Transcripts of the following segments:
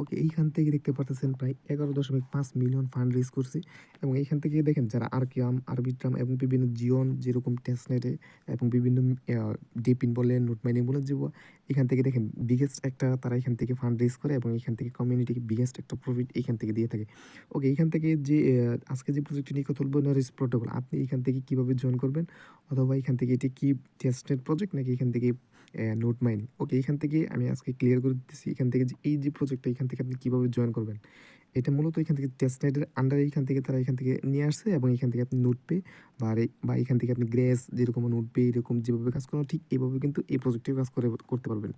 ওকে, এইখান থেকে দেখতে পারতেছেন প্রায় 11.5 মিলিয়ন ফান্ড রেইজ করছি এবং এইখান থেকে দেখেন যারা আরকিয়াম, আরবিট্রাম এবং বিভিন্ন জিওন যেরকম টেস্টনেটে এবং বিভিন্ন ডিপিন বলেন, নোট মাইনিং বলেন যে এখান থেকে দেখেন বিগেস্ট একটা তারা এখান থেকে ফান্ড রেইজ করে এবং এখান থেকে কমিউনিটিকে বিগেস্ট একটা প্রফিট এখান থেকে দিয়ে থাকে। ওকে, এইখান থেকে যে আজকে যে প্রজেক্টটি নিয়ে কথা বলবো নরিস প্রোটোকল আপনি এখান থেকে কিভাবে জয়েন করবেন অথবা এখান থেকে এটি কি টেস্টনেট প্রজেক্ট নাকি এখান থেকে নোট মাইনিং। ওকে, এখান থেকে আমি আজকে ক্লিয়ার করে দিতেছি এখান থেকে যে এই যে প্রজেক্টটা এখান থেকে আপনি কিভাবে জয়েন করবেন। এটা মূলত এখান থেকে টেস্টনেটের আন্ডারে এখান থেকে তারা এখান থেকে নিয়ে আসছে এবং এখান থেকে আপনি নোট পে বা এখান থেকে আপনি গ্রেস যেরকম নোট পে এরকম যেভাবে কাজ করেন ঠিক এইভাবে কিন্তু এই প্রজেক্টেও কাজ করতে পারবেন।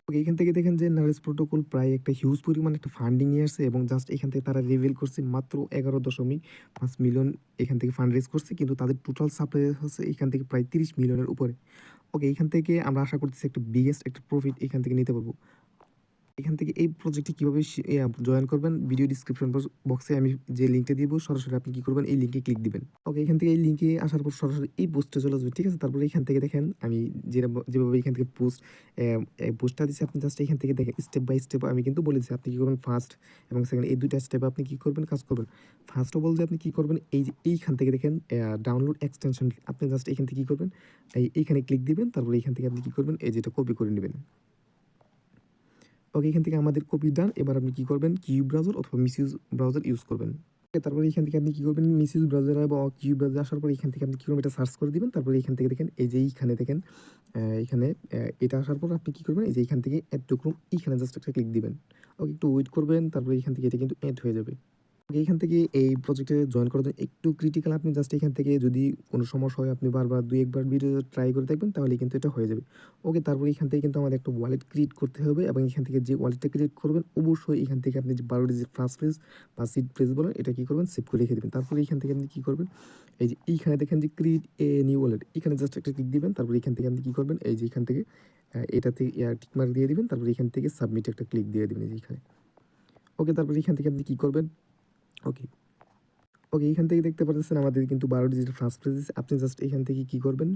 ওকে, এখান থেকে দেখেন যে নারেস প্রোটোকল প্রায় একটা হিউজ পরিমাণ একটা ফান্ডিং নিয়ে আসছে এবং জাস্ট এখান থেকে তারা রিভিল করছে মাত্র 11.5 মিলিয়ন এখান থেকে ফান্ড রেজ করছে, কিন্তু তাদের টোটাল সাপ্লাই হচ্ছে এখান থেকে প্রায় 30 মিলিয়নের উপরে। ওকে, এখান থেকে আমরা আশা করতেছি একটা বিগেস্ট একটা প্রফিট এখান থেকে নিতে পারবো। এখান থেকে এই প্রজেক্টে কিভাবে জয়েন করবেন ভিডিও ডিসক্রিপশন বক্সে আমি যে লিঙ্কটা দিব সরাসরি আপনি কি করবেন এই লিঙ্কে ক্লিক দিবেন। ওকে, এখান থেকে এই লিঙ্কে আসার পর সরাসরি এই পোস্টে চলে আসবে, ঠিক আছে? তারপরে এখান থেকে দেখেন আমি যেভাবে এখান থেকে পোস্টটা দিচ্ছি আপনি জাস্ট এখান থেকে দেখেন স্টেপ বাই স্টেপ আমি কিন্তু বলেছি আপনি কি করবেন ফার্স্ট এবং সেকেন্ড এই দুইটা স্টেপ আপনি কি করবেন কাজ করবেন। ফার্স্ট অফ অল যে আপনি কি করবেন এই যে এইখান থেকে দেখেন ডাউনলোড এক্সটেনশন আপনি জাস্ট এখান থেকে কি করবেন এইখানে ক্লিক দিবেন, তারপরে এখান থেকে আপনি কি করবেন এই যেটা কপি করে নেবেন। ওকে, এখান থেকে আমাদের কপি ডান। এবার আপনি কি করবেন কিউব ব্রাউজার অথবা মিসইউজ ব্রাউজার ইউজ করবেন। ওকে, তারপরে এখান থেকে আপনি কি করবেন মিসইউজ ব্রাউজার বা কিউব ব্রাউজার আসার পর এখান থেকে আপনি কি করবেন এটা সার্চ করে দিবেন। তারপরে এখান থেকে দেখেন এই যে এইখানে দেখেন এখানে এটা আসার পর আপনি কি করবেন এই যে এখান থেকে এড টু ক্রোম এইখানে জাস্ট একটা ক্লিক দিবেন। ওকে, একটু ওয়েট করবেন, তারপরে এখান থেকে এটা কিন্তু এড হয়ে যাবে। এইখান থেকে এই প্রজেক্টে জয়েন করার জন্য একটু ক্রিটিক্যাল আপনি জাস্ট এখান থেকে যদি কোনো সমস্যা হয় আপনি বারবার ২-১ বার ভিডিও ট্রাই করে দেখবেন তাহলে কিন্তু এটা হয়ে যাবে। ওকে, তারপরে এখান থেকে কিন্তু আমাদের একটা ওয়ালেট ক্রিয়েট করতে হবে এবং এখান থেকে যে ওয়ালেটটা ক্রিয়েট করবেন অবশ্যই এখান থেকে আপনি যে ১২ ডিজিট ফার্স্ট ফ্রেজ বা সিড ফ্রেজ বলেন এটা কি করবেন সেভ করে রেখে দিবেন। তারপরে এখান থেকে আপনি কি করবেন এই যে এইখানে দেখেন যে ক্রিয়েট এ নিউ ওয়ালেট এখানে জাস্ট একটা ক্লিক দিবেন। তারপরে এখান থেকে আপনি কি করবেন এই যে এখান থেকে এটাতে টিক মার্ক দিয়ে দিবেন। তারপরে এখান থেকে সাবমিট একটা ক্লিক দিয়ে দিবেন এই যে এখানে। ওকে, তারপরে এখান থেকে আপনি কি করবেন ওকে ওকে, এখান থেকে দেখতে পারতেছেন আমাদের কিন্তু ১২ ডিজিটের ফার্স্ট পেজ আপনি জাস্ট এখান থেকে কি করবেন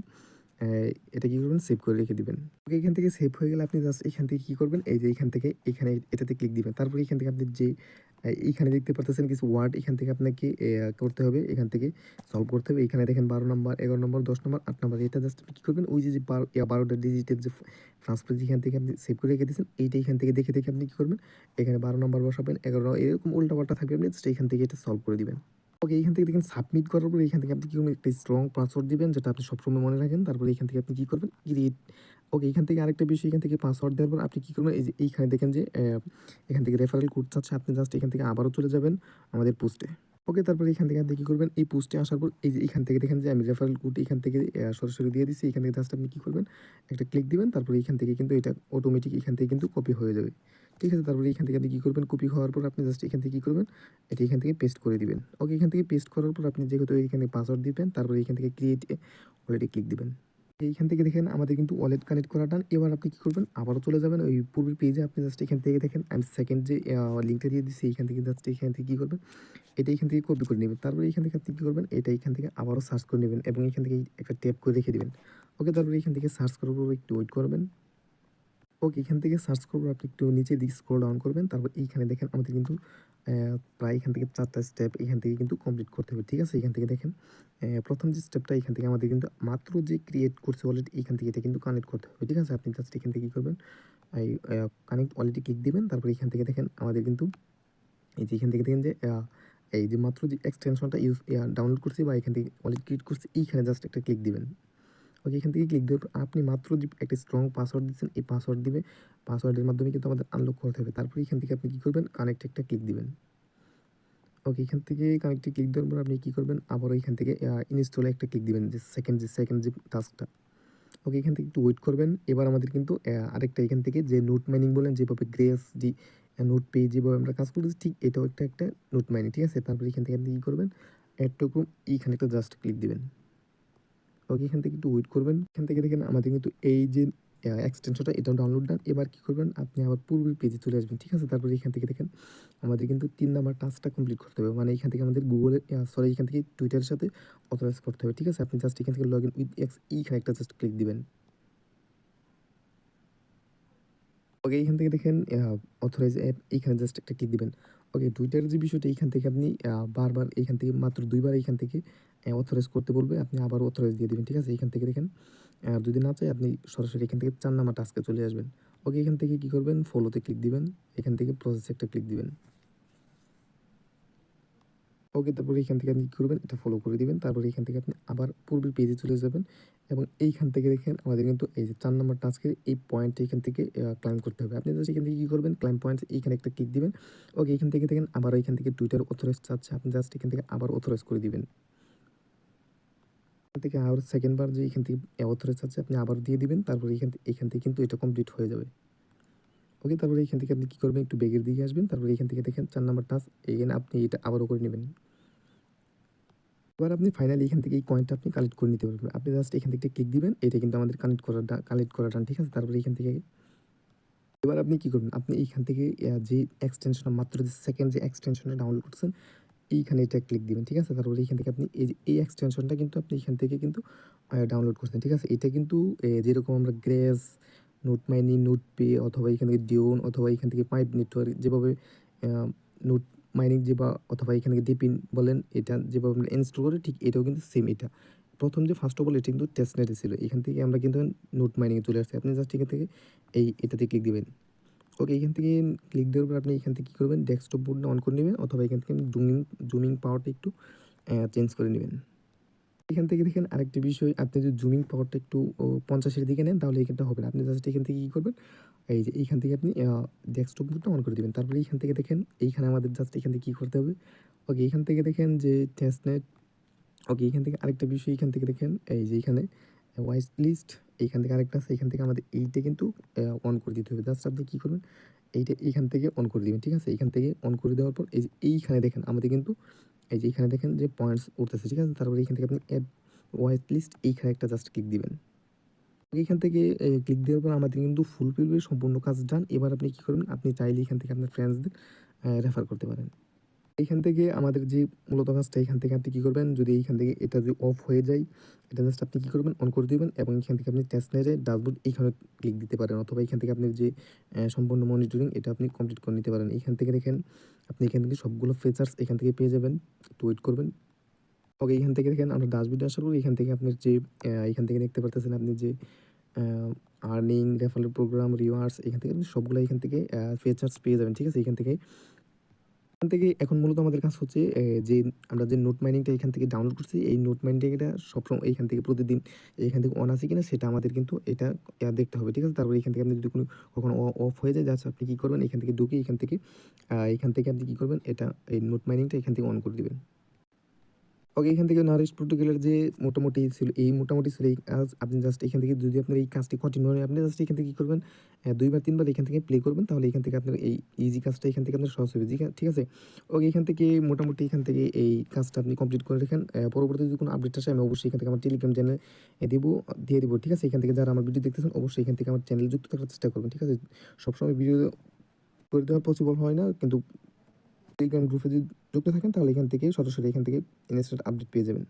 অ্যা এটা কি করবেন সেভ করে রেখে দিবেন। ওকে, এখান থেকে সেভ হয়ে গেলে আপনি জাস্ট এখান থেকে কি করবেন এই যে এখান থেকে এখানে এটাতে ক্লিক দিবেন। তারপরে এখান থেকে আপনি যে এইখানে দেখতে পারতেছেন কিছু ওয়ার্ড এখান থেকে আপনাকে করতে হবে, এখান থেকে সলভ করতে হবে। এখানে দেখেন ১২ নাম্বার, ১১ নম্বর, ১০ নম্বর, ৮ নম্বর এটা জাস্ট আপনি কি করবেন ওই যে ১২ টা ডিজিটের যে ফার্স্ট পেজ এখান থেকে আপনি সেভ করে রেখে দিয়েছেন এইটা এখান থেকে দেখে আপনি কি করবেন এখানে ১২ নাম্বার বসাবেন, ১১ এরকম উল্টাপাল্টা থাকবে আপনি জাস্ট এখান থেকে এটা সলভ করে দিবেন। ওকে, এখান থেকে দেখেন সাবমিট করার পরে এখান থেকে আপনি কি করবেন একটা স্ট্রং পাসওয়ার্ড দিবেন যেটা আপনি সবসময় মনে রাখেন। তারপরে এখান থেকে আপনি কি করবেন ক্রিয়েট। ওকে, এখান থেকে আরেকটা বিষয় এখান থেকে পাসওয়ার্ড দেওয়ার পর আপনি কি করবেন এই যে এইখানে দেখেন যে এখান থেকে রেফারেল কোড চাচ্ছে আপনি জাস্ট এখান থেকে আবারও চলে যাবেন আমাদের পোস্টে। ওকে, তারপরে এখান থেকে আপনি কি করবেন এই পোস্টে আসার পর এই যে এখান থেকে দেখেন যে আমি রেফারেল কোড এখান থেকে সরাসরি দিয়ে দিচ্ছি। এখান থেকে জাস্ট আপনি কি করবেন একটা ক্লিক দিবেন। তারপরে এখান থেকে কিন্তু এটা অটোমেটিক এখান থেকে কিন্তু কপি হয়ে যাবে। ঠিক আছে? তারপরে এখান থেকে আপনি কি করবেন কপি হওয়ার পর আপনি জাস্ট এখান থেকে কি করবেন এটা এখান থেকে পেস্ট করে দিবেন। ওকে, এখান থেকে পেস্ট করার পর আপনি যেহেতু এখানে পাসওয়ার্ড দিবেন তারপরে এখান থেকে ক্রিয়েট ওয়ালেটে ক্লিক দিবেন। এইখান থেকে দেখেন আমাদের কিন্তু ওয়ালেট কানেক্ট করা ডান। এবার আপনি কি করবেন আবারও চলে যাবেন ওই পূর্বের পেজে আপনি জাস্ট এখান থেকে দেখেন আমি সেকেন্ড যে লিঙ্কটা দিয়ে দিচ্ছি এইখান থেকে জাস্ট এখান থেকে কি করবেন এটা এখান থেকে কপি করে নেবেন। তারপরে এখান থেকে আপনি কি করবেন এটা এখান থেকে আবারও সার্চ করে নেবেন এবং এখান থেকে একটা ট্যাপ করে রেখে দিবেন। ওকে, তারপরে এখান থেকে সার্চ করার পর একটু ওয়েট করবেন। ওকে, এখান থেকে সার্চ করব আপনি একটু নিচের দিকে স্ক্রল ডাউন করবেন। তারপর এইখানে দেখেন আমাদের কিন্তু প্রায় এখান থেকে ৪ টা স্টেপ এখান থেকে কিন্তু কমপ্লিট করতে হবে। ঠিক আছে? এখান থেকে দেখেন ১ম যে স্টেপটা এখান থেকে আমাদের কিন্তু মাত্র যে ক্রিয়েট করছে ওয়ালেট এইখান থেকে এটা কিন্তু কানেক্ট করতে হবে। ঠিক আছে? আপনি জাস্ট এখান থেকে কি করবেন এই কানেক্ট ওয়ালেটে ক্লিক দিবেন। তারপরে এখান থেকে দেখেন আমাদের কিন্তু এই যে এখান থেকে দেখেন যে এই যে মাত্র যে এক্সটেনশনটা ডাউনলোড করছি বা এখান থেকে ওয়ালেট ক্রিয়েট করছি এইখানে জাস্ট একটা ক্লিক দিবেন। ওকে, এখান থেকে ক্লিক দেওয়ার পর আপনি মাত্র যে একটা স্ট্রং পাসওয়ার্ড দিচ্ছেন এই পাসওয়ার্ড দিবে। পাসওয়ার্ডের মাধ্যমে কিন্তু আমাদের আনলক করতে হবে। তারপরে এখান থেকে আপনি কি করবেন কানেক্ট একটা ক্লিক দিবেন। ওকে, এখান থেকে কানেক্টে ক্লিক দেওয়ার পর আপনি কি করবেন আবারও এখান থেকে ইনস্টলে একটা ক্লিক দিবেন যে সেকেন্ড যে টাস্কটা। ওকে, এখান থেকে একটু ওয়েট করবেন। এবার আমাদের কিন্তু আরেকটা এখান থেকে যে নোট মাইনিং বলেন যেভাবে গ্রেস ডি নোট পেয়ে যেভাবে আমরা কাজ করতেছি ঠিক এটাও একটা নোট মাইনিং। ঠিক আছে? তারপরে এখান থেকে আপনি কি করবেন এড টু ক্রোম এইখানে একটা জাস্ট ক্লিক দিবেন। ওকে, এখান থেকে একটু ওয়েট করবেন। এখান থেকে দেখেন আমাদের কিন্তু এই যে এক্সটেনশনটা এটাও ডাউনলোড ডান। এবার কি করবেন আপনি আবার পূর্বের পেজে চলে আসবেন। ঠিক আছে? তারপরে এখান থেকে দেখেন আমাদের কিন্তু ৩ নাম্বার টাস্কটা কমপ্লিট করতে হবে। মানে এখান থেকে আমাদের গুগলে এখান থেকে টুইটারের সাথে অথরাইজ করতে হবে। ঠিক আছে? আপনি জাস্ট এখান থেকে লগইন উইথ এক্স এইখানে একটা জাস্ট ক্লিক দিবেন। ওকে, এখান থেকে দেখেন অথরাইজ অ্যাপ এইখানে জাস্ট একটা ক্লিক দিবেন। ওকে, টুইটারের যে বিষয়টা এইখান থেকে আপনি বারবার এইখান থেকে মাত্র ২ বার এইখান থেকে অথরাইজ করতে বলবে। আপনি আবারও অথরাইজ দিয়ে দিবেন। ঠিক আছে? এইখান থেকে দেখেন যদি না চায় আপনি সরাসরি এখান থেকে ৪ নাম্বার টাস্কে চলে আসবেন। ওকে, এখান থেকে কি করবেন? ফলোতে ক্লিক দিবেন। এখান থেকে প্রসেসে একটা ক্লিক দিবেন। ওকে, তারপরে এখান থেকে আপনি কি করবেন? এটা ফলো করে দিবেন। তারপরে এখান থেকে আপনি আবার পূর্বের পেজে চলে যাবেন এবং এইখান থেকে দেখেন আমাদের কিন্তু এই যে ৪ নাম্বার টাস্কের এই পয়েন্টটা এখান থেকে ক্লাইম করতে হবে। আপনি জাস্ট এখান থেকে কি করবেন? ক্লাইম পয়েন্টস এইখানে একটা ক্লিক দিবেন। ওকে, এখান থেকে দেখেন আবারও এখান থেকে টুইটার অথরাইজ চাচ্ছে। আপনি জাস্ট এখান থেকে আবার অথরাইজ করে দিবেন। এখান থেকে আবার সেকেন্ড বার যে এখান থেকে অথরাইজ চাচ্ছে আপনি আবার দিয়ে দিবেন। তারপরে এখান থেকে কিন্তু এটা কমপ্লিট হয়ে যাবে। ওকে, তারপরে এখান থেকে আপনি কি করবেন? একটু ব্যাকের দিকে আসবেন। তারপরে এখান থেকে দেখেন ৪ নাম্বার টাস্ক এগেইন আপনি এটা আবারও করে নিবেন। এবার আপনি ফাইনালি এখান থেকে এই কয়েনটা আপনি কালেক্ট করে নিতে পারবেন। আপনি জাস্ট এখান থেকে একটা ক্লিক দিবেন। এটা কিন্তু আমাদের কালেক্ট করা ডান। ঠিক আছে? তারপরে এখান থেকে এবার আপনি কি করবেন? আপনি এইখান থেকে যে এক্সটেনশন মাত্র যে সেকেন্ড যে এক্সটেনশনটা ডাউনলোড করছেন, এইখানে এটা ক্লিক দিবেন। ঠিক আছে? তারপরে এখান থেকে আপনি এই যে এই এক্সটেনশনটা কিন্তু আপনি এখান থেকে কিন্তু ডাউনলোড করছেন। ঠিক আছে? এটা কিন্তু যেরকম আমরা গ্রেস, নোটমাইনি, নোটপে অথবা এখান থেকে ডিওন অথবা এখান থেকে পাইপ নেটওয়ার্ক যেভাবে আ নোট মাইনিং যে বা অথবা এখান থেকে ডিপিন বলেন এটা যেভাবে আমরা ইনস্টল করি ঠিক এটাও কিন্তু সেম এটা। ১ম যে ফার্স্ট অফ অল এটা কিন্তু টেস্টনেটে ছিল। এখান থেকে আমরা কিন্তু নোট মাইনিং এ চলে আসছি। আপনি জাস্ট এখান থেকে এটাতে ক্লিক দিবেন। ওকে, এখান থেকে ক্লিক দেওয়ার পর আপনি এখান থেকে কি করবেন? ডেস্কটপ মোডটা অন করে নিবেন অথবা এখান থেকে আপনি জুমিং পাওয়ারটা একটু চেঞ্জ করে নিবেন। এখান থেকে দেখেন আরেকটি বিষয় আপনি যদি জুমিং পাওয়ারটা একটু ৫০ এর দিকে নেন তাহলে এখানটা হবে না। আপনি জাস্ট এখান থেকে কি করবেন? এই যে এইখান থেকে আপনি ডেস্কটপ মোডটা অন করে দিবেন। তারপরে এইখান থেকে দেখেন এইখানে আমাদের জাস্ট এখান থেকে কি করতে হবে? ওকে, এখান থেকে দেখেন যে টেস্টনেট ওকে, এখান থেকে আরেকটা বিষয় এখান থেকে দেখেন এই যে এখানে ওয়াইস লিস্ট এখান থেকে আরেকটা আছে এখান থেকে আমাদের এইটা কিন্তু অন করে দিতে হবে। জাস্ট আপনি কি করবেন? এইটা এইখান থেকে অন করে দিবেন। ঠিক আছে? এখান থেকে অন করে দেওয়ার পর এই যে এইখানে দেখেন আমাদের কিন্তু এই যে এখানে দেখেন যে পয়েন্টস উঠতেছে। ঠিক আছে? তারপরে এখান থেকে আপনি এড ওয়াইস লিস্ট এইখানে একটা জাস্ট ক্লিক দিবেন। এখান থেকে ক্লিক দেওয়ার পর আমাদের কিন্তু ফুলফিল সম্পূর্ণ কাজ ডান। এবার আপনি কি করবেন? আপনি চাইলে এখান থেকে আপনার ফ্রেন্ডসদের রেফার করতে পারেন। এইখান থেকে আমাদের যে মূলত কাজটা এখান থেকে আপনি কি করবেন? যদি এইখান থেকে এটা যদি অফ হয়ে যায়, এটা জাস্ট আপনি কি করবেন? অন করে দিবেন এবং এখান থেকে আপনি টেস্টনেটে ড্যাশবোর্ড এইখানে ক্লিক দিতে পারেন অথবা এখান থেকে আপনার যে সম্পূর্ণ মনিটরিং এটা আপনি কমপ্লিট করে নিতে পারেন। এখান থেকে দেখেন আপনি এখান থেকে সবগুলো ফিচার্স এখান থেকে পেয়ে যাবেন। একটু ওয়েট করবেন। ওকে, এখান থেকে দেখেন আমরা ড্যাশবোর্ডে আসার পর এখান থেকে আপনার যে এখান থেকে দেখতে পারতেছেন আপনি যে আ আর্নিং, রেফারেল প্রোগ্রাম, রিওয়ার্ডস এখান থেকে আপনি সবগুলা এখান থেকে ফিচার্স পেয়ে যাবেন। ঠিক আছে? এখান থেকে এখন মূলত আমাদের কাজ হচ্ছে যে আমরা যে নোট মাইনিংটা এখান থেকে ডাউনলোড করছি, এই নোট মাইনিংটা সবসময় এইখান থেকে প্রতিদিন এখান থেকে অন আছে কিনা সেটা আমাদের কিন্তু এটা দেখতে হবে। ঠিক আছে? তারপরে এখান থেকে আপনি যদি কখনো অফ হয়ে যায় জাস্ট আপনি কি করবেন? এখান থেকে ঢুকে এখান থেকে আপনি কি করবেন? এই নোট মাইনিংটা এখান থেকে অন করে দিবেন। ওকে, এখান থেকে নারিশ প্রোটোকলের যে মোটামুটি ছিল এই কাজ। আপনি জাস্ট এখান থেকে যদি আপনার এই কাজটি কন্টিনিউ হয়, আপনি জাস্ট এখান থেকে কি করবেন? ২ বার ৩ বার এখান থেকে প্লে করবেন। তাহলে এখান থেকে আপনার এই ইজি কাজটা এখান থেকে আপনার সহজ হবে। ঠিক আছে? ওকে, এখান থেকে মোটামুটি এখান থেকে এই কাজটা আপনি কমপ্লিট করে রাখেন। পরবর্তীতে যদি কোনো আপডেট আসে আমি অবশ্যই এখান থেকে আমার টেলিগ্রাম চ্যানেলে দিয়ে দিব। ঠিক আছে? এখান থেকে যারা আমার ভিডিও দেখতেছেন অবশ্যই এখান থেকে আমার চ্যানেলে যুক্ত থাকার চেষ্টা করবেন। ঠিক আছে? সবসময় ভিডিও করে দেওয়া পসিবল হয় না। কিন্তু টেলিগ্রাম গ্রুপে যদি যুক্ত থাকেন তাহলে এখান থেকে সরাসরি এখান থেকে ইনস্ট্যান্ট আপডেট পেয়ে যাবেন।